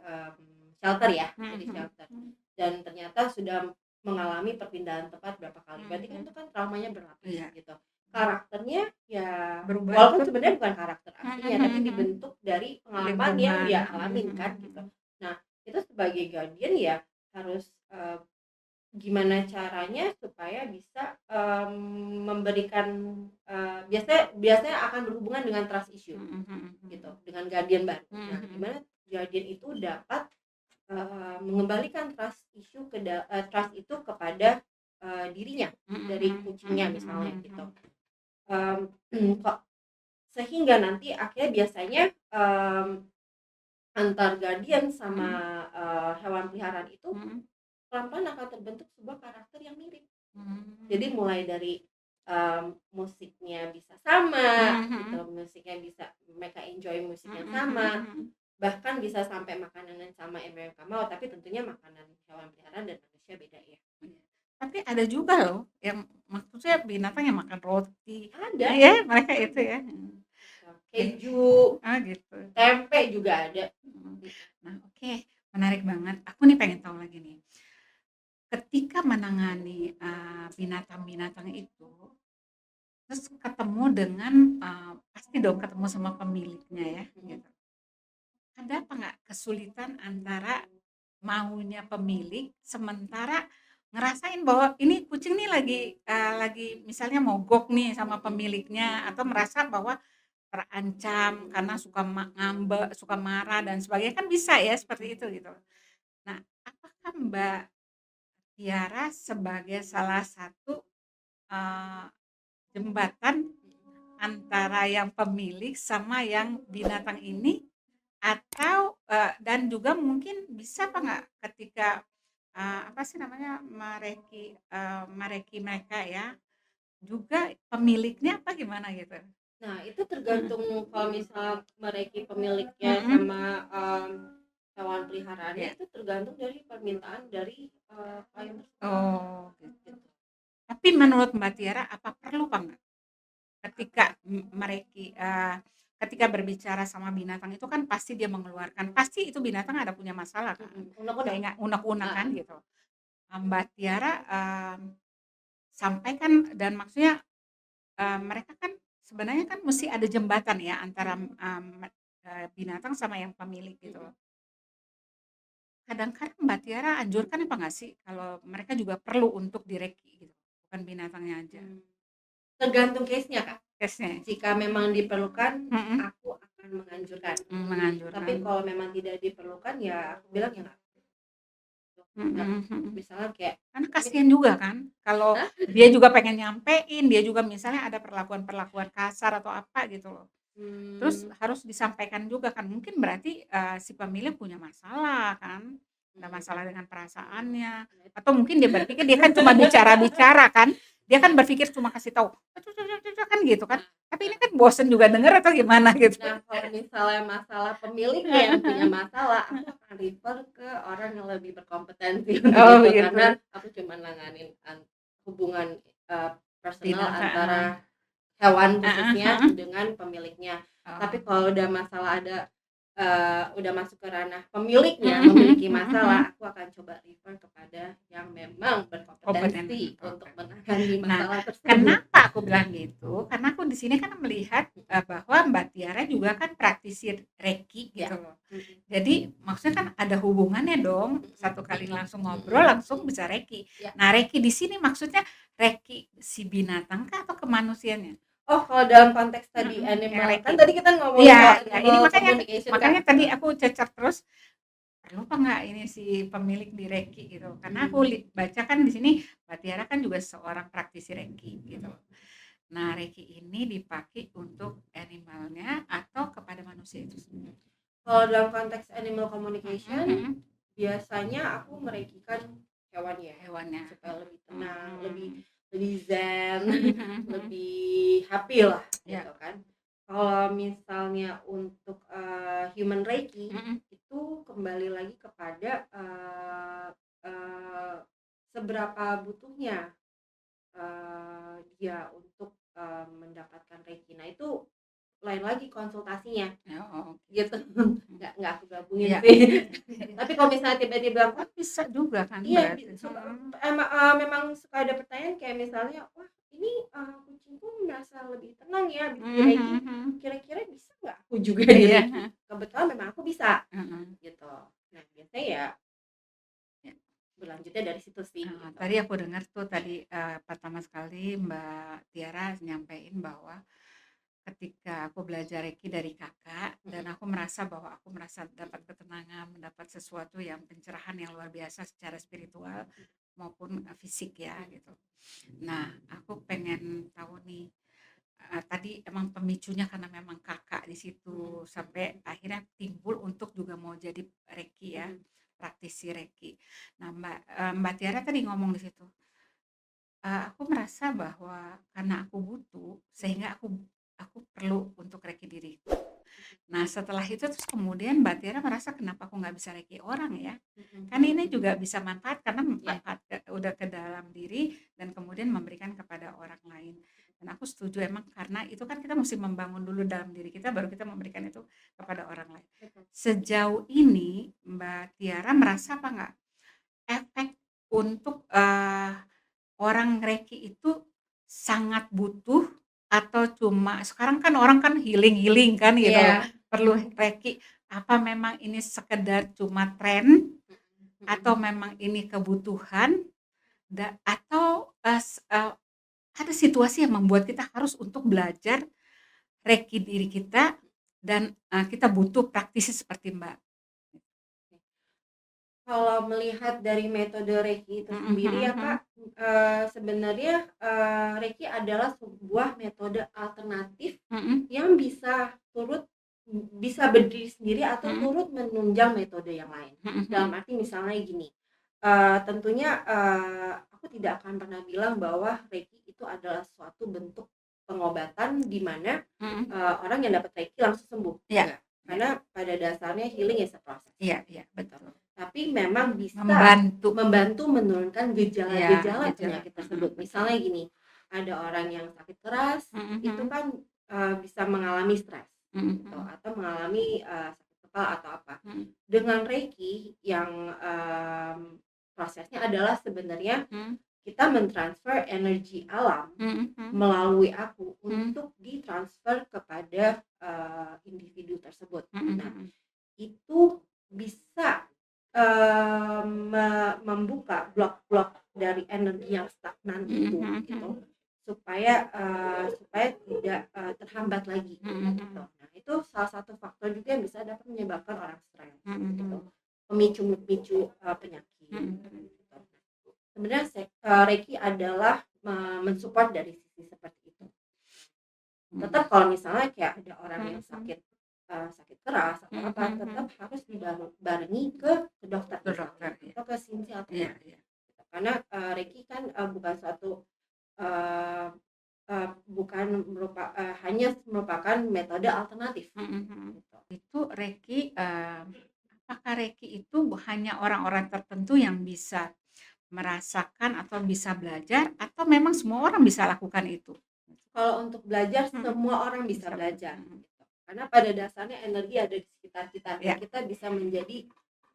Speaker 1: shelter ya,
Speaker 2: mhm,
Speaker 1: dari
Speaker 2: mhm,
Speaker 1: shelter
Speaker 2: mhm,
Speaker 1: dan ternyata sudah mengalami perpindahan tempat berapa kali,
Speaker 2: mhm,
Speaker 1: berarti kan
Speaker 2: mhm,
Speaker 1: itu kan traumanya berlapis
Speaker 2: iya,
Speaker 1: gitu. Karakternya ya
Speaker 2: berubah
Speaker 1: walaupun
Speaker 2: ikut,
Speaker 1: sebenarnya bukan karakter
Speaker 2: mhm,
Speaker 1: aslinya, tapi
Speaker 2: mhm, mhm,
Speaker 1: dibentuk dari pengalaman yang
Speaker 2: lingkungan,
Speaker 1: dia
Speaker 2: mhm,
Speaker 1: alamin
Speaker 2: mhm,
Speaker 1: kan gitu.
Speaker 2: mhm,
Speaker 1: Nah, itu sebagai guardian ya harus, gimana caranya supaya bisa, memberikan, biasanya biasanya akan berhubungan dengan trust issue
Speaker 2: mhm, mhm,
Speaker 1: gitu,
Speaker 2: mhm,
Speaker 1: dengan guardian baru.
Speaker 2: mhm,
Speaker 1: Nah,
Speaker 2: mhm,
Speaker 1: gimana guardian itu dapat, mengembalikan trust itu kepada, dirinya,
Speaker 2: mhm,
Speaker 1: dari
Speaker 2: mhm,
Speaker 1: kucingnya
Speaker 2: mhm,
Speaker 1: misalnya
Speaker 2: mhm,
Speaker 1: gitu.
Speaker 2: mhm.
Speaker 1: Kok sehingga nanti akhirnya biasanya, antar guardian sama,
Speaker 2: Mhm,
Speaker 1: hewan peliharaan itu
Speaker 2: mhm,
Speaker 1: pelan-pelan akan terbentuk sebuah karakter yang mirip.
Speaker 2: Mmm.
Speaker 1: Jadi mulai dari, musiknya bisa sama gitu,
Speaker 2: Mhm.
Speaker 1: musiknya bisa mereka enjoy musik yang
Speaker 2: Mhm
Speaker 1: sama,
Speaker 2: mhm.
Speaker 1: bahkan bisa sampai makanan yang sama yang mereka mau, tapi tentunya makanan hewan peliharaan dan manusia beda ya.
Speaker 2: Iya. Tapi ada juga loh yang maksudnya binatang yang makan roti.
Speaker 1: Ada
Speaker 2: Ya mereka itu
Speaker 1: ada,
Speaker 2: ya?
Speaker 1: gitu.
Speaker 2: Oke.
Speaker 1: Keju,
Speaker 2: Oh gitu.
Speaker 1: tempe juga ada.
Speaker 2: Mhm.
Speaker 1: Mhm.
Speaker 2: Nah oke, menarik banget. Aku nih pengen tahu lagi nih, ketika menangani, binatang-binatang itu, terus ketemu dengan, pasti dong ketemu sama pemiliknya ya,
Speaker 1: Mhm.
Speaker 2: gitu. Ada apa nggak kesulitan antara maunya pemilik, sementara ngerasain bahwa ini kucing nih lagi misalnya mogok nih sama pemiliknya, atau merasa bahwa terancam karena suka ngambek, suka marah dan sebagainya, kan bisa ya seperti itu gitu. Nah, apakah Mbak Tiara sebagai salah satu, eee, jembatan antara yang pemilik sama yang binatang ini, atau, dan juga mungkin bisa apa nggak ketika, apa sih namanya, mereki mereka ya, juga pemiliknya apa gimana gitu?
Speaker 1: Nah, itu
Speaker 2: Heeh.
Speaker 1: tergantung kalau misal mereka pemiliknya
Speaker 2: Mhm.
Speaker 1: sama, hewan peliharaannya
Speaker 2: Iya.
Speaker 1: itu tergantung dari permintaan dari, klien tersebut,
Speaker 2: Oh, gitu.
Speaker 1: gitu.
Speaker 2: Tapi menurut Mbak Tiara apa perlu apa enggak ketika
Speaker 1: Apa?
Speaker 2: ketika berbicara sama binatang itu kan pasti dia mengeluarkan, pasti itu binatang ada punya masalah kan,
Speaker 1: Unek-unek.
Speaker 2: kayak nggak unek-unek kan
Speaker 1: Heeh.
Speaker 2: gitu. Mbak Tiara, sampaikan dan maksudnya, mereka kan sebenarnya kan mesti ada jembatan ya antara, binatang sama yang pemilik gitu.
Speaker 1: Mhm.
Speaker 2: Kadang-kadang Mbak Tiara anjurkan apa nggak sih kalau mereka juga perlu untuk direki gitu, bukan binatangnya aja,
Speaker 1: Mmm, tergantung case-nya, Kak.
Speaker 2: case-nya?
Speaker 1: Jika memang diperlukan,
Speaker 2: Mhm.
Speaker 1: aku akan menganjurkan. Tapi
Speaker 2: Menganjurkan.
Speaker 1: kalau memang tidak diperlukan, ya aku bilang ya nggak perlu. Misal
Speaker 2: Mhm mhm.
Speaker 1: misalnya kayak
Speaker 2: Karena
Speaker 1: mi
Speaker 2: kasihan juga kan, kalau
Speaker 1: hah?
Speaker 2: dia juga pengen nyampein, dia juga misalnya ada perlakuan-perlakuan kasar atau apa gitu loh. Terus
Speaker 1: Mmm,
Speaker 2: harus disampaikan juga kan, mungkin berarti, si pemilik punya masalah kan, ada
Speaker 1: mhm,
Speaker 2: masalah dengan
Speaker 1: mhm.
Speaker 2: perasaannya,
Speaker 1: Nah itu
Speaker 2: atau mungkin dia berpikir dia kan cuma bicara-bicara kan, dia kan berpikir cuma kasih tahu, kan gitu kan,
Speaker 1: nah
Speaker 2: tapi ini
Speaker 1: nah
Speaker 2: kan bosen juga denger atau gimana gitu.
Speaker 1: nah kalau misalnya masalah pemiliknya yang punya masalah, aku akan refer ke orang yang lebih berkompetensi untuk
Speaker 2: Oh
Speaker 1: itu, karena
Speaker 2: gitu,
Speaker 1: aku cuma nanganin hubungan, personal antara
Speaker 2: binatang,
Speaker 1: hewan
Speaker 2: heeh
Speaker 1: khususnya
Speaker 2: heeh.
Speaker 1: dengan pemiliknya. Tapi
Speaker 2: Oh,
Speaker 1: kalau udah masalah ada, udah masuk ke ranah pemiliknya
Speaker 2: mhm mhm
Speaker 1: memiliki
Speaker 2: mhm mhm.
Speaker 1: masalah, aku akan coba refer kepada yang memang
Speaker 2: Kompeten,
Speaker 1: berkompetensi untuk
Speaker 2: oke.
Speaker 1: menangani
Speaker 2: Nah,
Speaker 1: masalah tersebut.
Speaker 2: kenapa aku bilang gitu, karena aku di sini kan melihat, bahwa Mbak Tiara juga kan praktisi Reiki gitu
Speaker 1: Ya,
Speaker 2: loh.
Speaker 1: mhm,
Speaker 2: Jadi maksudnya kan ada hubungannya dong,
Speaker 1: mhm,
Speaker 2: satu kali langsung ngobrol
Speaker 1: mhm,
Speaker 2: langsung bisa Reiki.
Speaker 1: ya.
Speaker 2: Nah, Reiki di sini maksudnya Reiki si binatang kah atau ke manusianya?
Speaker 1: Oh, kalau dalam konteks tadi
Speaker 2: Yang
Speaker 1: animal, kan
Speaker 2: Reiki.
Speaker 1: tadi kita ngomongin
Speaker 2: Iya
Speaker 1: soal
Speaker 2: iya, ini
Speaker 1: animal
Speaker 2: makanya
Speaker 1: communication, Kak.
Speaker 2: makanya tadi aku cecer terus, perlu apa nggak ini si pemilik di Reiki gitu, karena aku
Speaker 1: Mmm,
Speaker 2: baca kan di sini Mbak Tiara kan juga seorang praktisi Reiki gitu.
Speaker 1: mhm.
Speaker 2: Nah, Reiki ini dipakai untuk animalnya atau kepada manusia itu sendiri?
Speaker 1: Kalau dalam konteks animal
Speaker 2: Mhm
Speaker 1: communication,
Speaker 2: mhm.
Speaker 1: biasanya aku merekikan hewan ya,
Speaker 2: Hewannya.
Speaker 1: supaya lebih tenang, lebih
Speaker 2: Mhm.
Speaker 1: lebih zen,
Speaker 2: Mhm mhm mhm.
Speaker 1: lebih happy lah
Speaker 2: Iya.
Speaker 1: gitu kan. Kalau misalnya untuk, human reiki,
Speaker 2: Mhm.
Speaker 1: itu kembali lagi kepada, eee eee, seberapa butuhnya, dia untuk, mendapatkan reiki. Nah itu lain lagi konsultasinya.
Speaker 2: Oh, gitu.
Speaker 1: Gitu,
Speaker 2: Mhm.
Speaker 1: nggak aku gabungin
Speaker 2: Iya
Speaker 1: sih.
Speaker 2: iya iya.
Speaker 1: Tapi kalau misalnya tiba-tiba,
Speaker 2: Oh, bisa juga kan
Speaker 1: iya,
Speaker 2: berarti?
Speaker 1: suka
Speaker 2: Mhm.
Speaker 1: memang suka ada pertanyaan kayak misalnya, "Wah ini, kucingku merasa lebih tenang ya habis
Speaker 2: Mhm
Speaker 1: di-reiki,
Speaker 2: mhm mhm.
Speaker 1: kira-kira bisa nggak aku juga
Speaker 2: Iya,
Speaker 1: di-reiki?"
Speaker 2: heeh.
Speaker 1: Kebetulan memang aku bisa,
Speaker 2: Heeh.
Speaker 1: gitu. Nah biasanya ya
Speaker 2: Ya.
Speaker 1: berlanjutnya dari situ sih, gitu.
Speaker 2: Tadi aku dengar tuh tadi, pertama sekali Mbak Tiara nyampein bahwa ketika aku belajar Reiki dari Kakak dan
Speaker 1: Mhm,
Speaker 2: aku merasa dapat ketenangan, mendapat sesuatu yang pencerahan yang luar biasa secara spiritual maupun, fisik ya
Speaker 1: mhm,
Speaker 2: gitu. Nah, aku pengen tahu nih, tadi emang pemicunya karena memang Kakak di
Speaker 1: mhm,
Speaker 2: situ sampai akhirnya timbul untuk juga mau jadi Reiki ya.
Speaker 1: mhm,
Speaker 2: praktisi Reiki. Nah, Mbak Tiara tadi ngomong di situ, aku merasa bahwa karena aku butuh, sehingga aku perlu untuk Reiki diri. Nah, setelah itu terus kemudian Mbak Tiara merasa kenapa aku nggak bisa reiki orang ya? Kan ini juga bisa manfaat karena
Speaker 1: Ya,
Speaker 2: manfaat udah ke dalam diri dan kemudian memberikan kepada orang lain. Dan aku setuju emang karena itu kan kita mesti membangun dulu dalam diri kita baru kita memberikan itu kepada orang lain.
Speaker 1: betul.
Speaker 2: Sejauh ini Mbak Tiara merasa apa nggak efek untuk orang reiki itu sangat butuh atau cuma sekarang kan orang kan healing-healing kan gitu loh,
Speaker 1: Iya.
Speaker 2: perlu reiki. Apa memang ini sekedar cuma tren atau memang ini kebutuhan atau ada situasi yang membuat kita harus untuk belajar reiki diri kita dan kita butuh praktisi seperti Mbak.
Speaker 1: Kalau melihat dari metode Reiki itu
Speaker 2: Mhm
Speaker 1: sendiri ya
Speaker 2: mhm
Speaker 1: Kak, sebenarnya, Reiki adalah sebuah metode alternatif
Speaker 2: mhm
Speaker 1: yang bisa berdiri sendiri atau
Speaker 2: mhm
Speaker 1: turut menunjang metode yang lain.
Speaker 2: mhm
Speaker 1: Dalam
Speaker 2: mhm
Speaker 1: arti misalnya gini, tentunya, aku tidak akan pernah bilang bahwa Reiki itu adalah suatu bentuk pengobatan di mana,
Speaker 2: mhm.
Speaker 1: orang yang dapat Reiki langsung sembuh,
Speaker 2: Iya
Speaker 1: enggak.
Speaker 2: iya
Speaker 1: Karena pada dasarnya healing is a process,
Speaker 2: iya iya,
Speaker 1: gitu.
Speaker 2: betul.
Speaker 1: Tapi memang bisa
Speaker 2: Membantu.
Speaker 1: membantu menurunkan
Speaker 2: Iya,
Speaker 1: gejala-gejala
Speaker 2: gejala,
Speaker 1: penyakit tersebut.
Speaker 2: betul.
Speaker 1: Misalnya gini, ada orang yang sakit keras,
Speaker 2: Mhm
Speaker 1: itu
Speaker 2: mhm,
Speaker 1: kan, bisa mengalami stres
Speaker 2: mhm
Speaker 1: gitu
Speaker 2: mhm,
Speaker 1: atau mengalami, sakit kepala atau apa.
Speaker 2: mhm
Speaker 1: Dengan Reiki yang, prosesnya adalah sebenarnya
Speaker 2: mhm,
Speaker 1: kita mentransfer energi alam
Speaker 2: mhm mhm,
Speaker 1: melalui aku
Speaker 2: mhm
Speaker 1: untuk ditransfer kepada, individu tersebut.
Speaker 2: mhm
Speaker 1: Nah,
Speaker 2: mhm,
Speaker 1: itu bisa, membuka blok-blok dari energi yang stagnan
Speaker 2: mhm
Speaker 1: itu
Speaker 2: mhm
Speaker 1: gitu,
Speaker 2: mhm,
Speaker 1: supaya tidak, terhambat lagi
Speaker 2: mhm
Speaker 1: gitu.
Speaker 2: mhm,
Speaker 1: Nah, itu salah satu faktor juga yang bisa dapat menyebabkan orang stres
Speaker 2: mhm
Speaker 1: gitu,
Speaker 2: mhm,
Speaker 1: pemicu-pemicu, penyakit
Speaker 2: mhm mhm,
Speaker 1: gitu. Sebenarnya Reiki adalah mensupport dari sisi seperti itu. Tetap
Speaker 2: mhm,
Speaker 1: kalau misalnya kayak ada orang yang
Speaker 2: mhm mhm,
Speaker 1: sakit, sakit keras atau
Speaker 2: mhm
Speaker 1: apa,
Speaker 2: mhm
Speaker 1: tetap
Speaker 2: mhm,
Speaker 1: harus barengi ke dokter
Speaker 2: ke
Speaker 1: misalnya
Speaker 2: dokter, iya
Speaker 1: atau ke sinsi atau
Speaker 2: iya
Speaker 1: kemana
Speaker 2: iya,
Speaker 1: gitu. Karena, Reiki kan, bukan suatu, eee eee, bukan hanya merupakan metode alternatif
Speaker 2: mhm mhm.
Speaker 1: gitu.
Speaker 2: Itu Reiki, apakah Reiki itu hanya orang-orang tertentu yang bisa merasakan atau bisa belajar atau memang semua orang bisa lakukan itu?
Speaker 1: Kalau untuk belajar
Speaker 2: Mhm,
Speaker 1: semua orang bisa
Speaker 2: bisa belajar,
Speaker 1: belajar
Speaker 2: mhm,
Speaker 1: gitu. Karena pada dasarnya energi ada di sekitar kita dan
Speaker 2: iya,
Speaker 1: kita bisa menjadi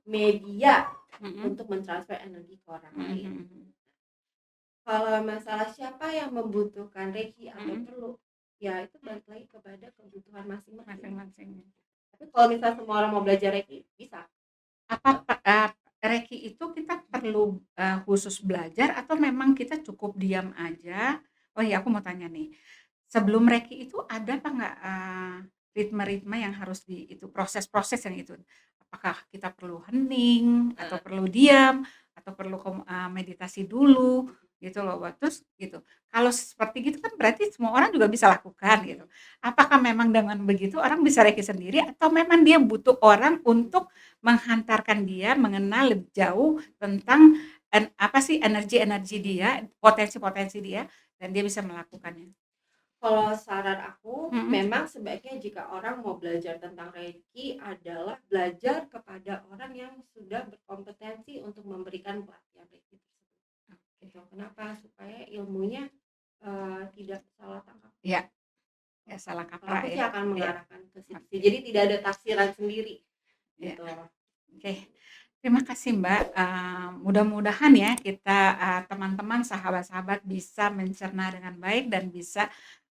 Speaker 1: media
Speaker 2: mhm,
Speaker 1: untuk mentransfer energi ke orang
Speaker 2: mhm
Speaker 1: lain.
Speaker 2: mhm
Speaker 1: Kalau masalah siapa yang membutuhkan Reiki atau
Speaker 2: mhm,
Speaker 1: perlu, ya itu balik lagi kepada kebutuhan masing-masing.
Speaker 2: masing-masing.
Speaker 1: Tapi kalau misalnya semua orang mau belajar Reiki, bisa.
Speaker 2: Apa Reiki itu kita perlu, khusus belajar atau memang kita cukup diam aja? Oh iya, aku mau tanya nih, sebelum Reiki itu ada apa nggak, ritme-ritme yang harus itu proses-proses yang itu? Apakah kita perlu hening atau
Speaker 1: Heeh.
Speaker 2: perlu diam atau perlu meditasi dulu gitu loh, terus gitu. Kalau seperti gitu kan berarti semua orang juga bisa lakukan gitu. Apakah memang dengan begitu orang bisa Reiki sendiri atau memang dia butuh orang untuk menghantarkan dia mengenal lebih jauh tentang apa sih energi-energi dia, potensi-potensi dia dan dia bisa melakukannya?
Speaker 1: Kalau saran aku,
Speaker 2: Mhm.
Speaker 1: memang sebaiknya jika orang mau belajar tentang Reiki adalah belajar kepada orang yang sudah berkompetensi untuk memberikan pelatihan Reiki tersebut.
Speaker 2: Oke.
Speaker 1: Gitu. Kenapa? Supaya ilmunya, tidak salah tangkap.
Speaker 2: Iya, ya salah
Speaker 1: Kalau
Speaker 2: kaprah
Speaker 1: aku
Speaker 2: ya.
Speaker 1: sih akan
Speaker 2: Iya,
Speaker 1: mengarahkan ke situ.
Speaker 2: oke.
Speaker 1: Jadi tidak ada tafsiran sendiri
Speaker 2: Iya,
Speaker 1: gitu.
Speaker 2: oke. Terima kasih Mbak, mudah-mudahan ya kita, teman-teman, sahabat-sahabat bisa mencerna dengan baik dan bisa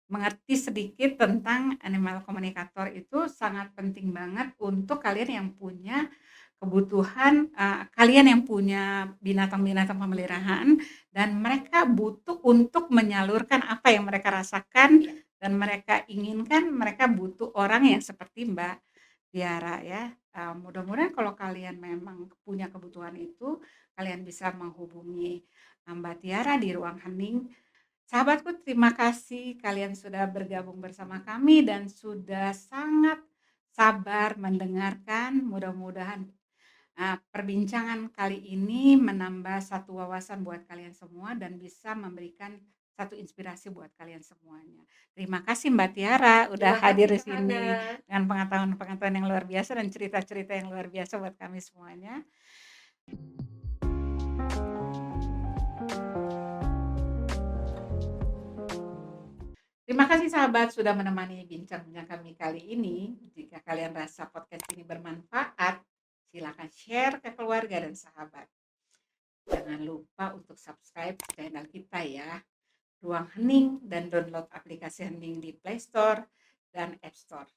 Speaker 2: mengerti sedikit tentang animal komunikator itu sangat penting banget untuk kalian yang punya kebutuhan, kalian yang punya binatang-binatang pemeliharaan dan mereka butuh untuk menyalurkan apa yang mereka rasakan
Speaker 1: Iya.
Speaker 2: dan mereka inginkan, mereka butuh orang yang seperti Mbak Tiara ya. Mudah-mudahan kalau kalian memang punya kebutuhan itu, kalian bisa menghubungi, Mbak Tiara di ruang hening. Sahabatku, terima kasih kalian sudah bergabung bersama kami dan sudah sangat sabar mendengarkan. Mudah-mudahan, Perbincangan kali ini menambah satu wawasan buat kalian semua dan bisa memberikan satu inspirasi buat kalian semuanya. Terima kasih Mbak Tiara udah
Speaker 1: Terima
Speaker 2: hadir
Speaker 1: kasih
Speaker 2: di
Speaker 1: Kak Hana.
Speaker 2: sini dengan pengetahuan-pengetahuan yang luar biasa dan cerita-cerita yang luar biasa buat kami semuanya. Terima kasih sahabat sudah menemani bincang-bincang kami kali ini. Jika kalian rasa podcast ini bermanfaat, silakan share ke keluarga dan sahabat. Jangan lupa untuk subscribe channel kita ya, Ruang Hening, dan download aplikasi Hening di Play Store dan App Store.